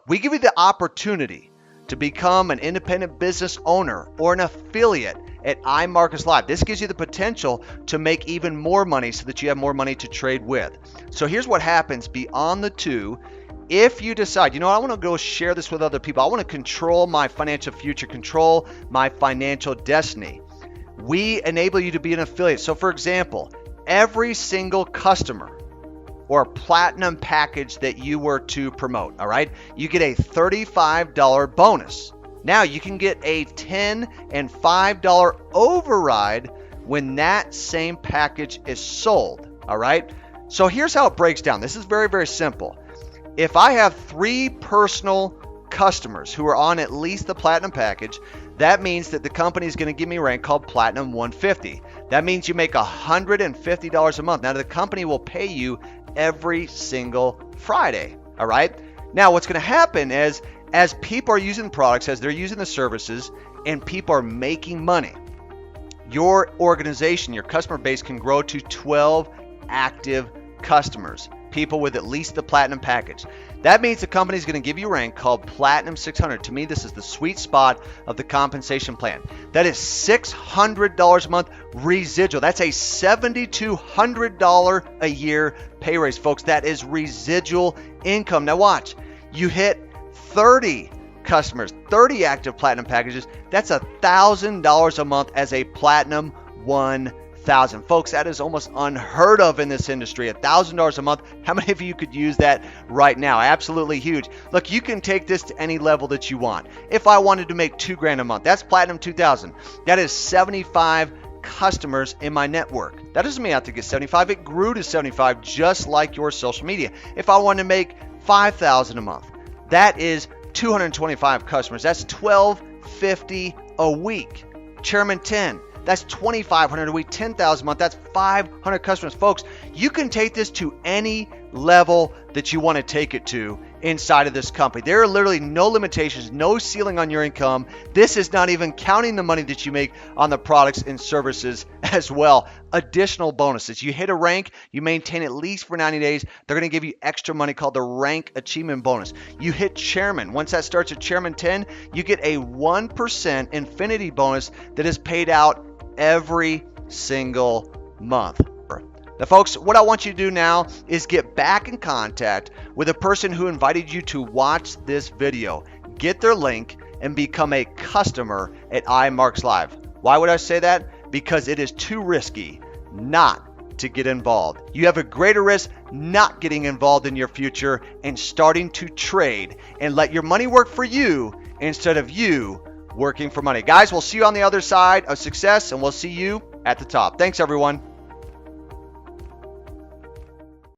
We give you the opportunity to become an independent business owner or an affiliate at iMarketsLive. This gives you the potential to make even more money so that you have more money to trade with. So here's what happens beyond the two. If you decide, I want to go share this with other people, I want to control my financial future, control my financial destiny, we enable you to be an affiliate. So for example, every single customer or platinum package that you were to promote, all right, you get a $35 bonus. Now you can get a $10 and $5 override when that same package is sold, all right? So here's how it breaks down. This is very, very simple. If I have 3 personal customers who are on at least the platinum package, that means that the company is going to give me a rank called Platinum 150. That means you make $150 a month. Now the company will pay you every single Friday, all right? Now what's going to happen is, as people are using the products, as they're using the services, and people are making money, your organization, your customer base can grow to 12 active customers, people with at least the platinum package. That means the company is going to give you a rank called Platinum 600. To me, this is the sweet spot of the compensation plan. That is $600 a month residual. That's a $7,200 a year pay raise, folks. That is residual income. Now watch, you hit 30 customers, 30 active platinum packages. That's $1,000 a month as a Platinum 1000. Folks, that is almost unheard of in this industry. $1,000 a month. How many of you could use that right now? Absolutely huge. Look, you can take this to any level that you want. If I wanted to make $2,000 a month, that's Platinum 2000. That is 75 customers in my network. That doesn't mean I have to get 75. It grew to 75, just like your social media. If I wanted to make $5,000 a month, that is 225 customers. That's $1,250 a week. Chairman 10. That's $2,500 a week, $10,000 a month. That's 500 customers. Folks, you can take this to any level that you want to take it to inside of this company. There are literally no limitations, no ceiling on your income. This is not even counting the money that you make on the products and services as well. Additional bonuses. You hit a rank, you maintain at least for 90 days. They're going to give you extra money called the rank achievement bonus. You hit chairman. Once that starts at chairman 10, you get a 1% infinity bonus that is paid out every single month. Now, folks, what I want you to do now is get back in contact with the person who invited you to watch this video. Get their link and become a customer at iMarketsLive. Why would I say that? Because it is too risky not to get involved. You have a greater risk not getting involved in your future and starting to trade and let your money work for you instead of you working for money. Guys, we'll see you on the other side of success, and we'll see you at the top. Thanks, everyone.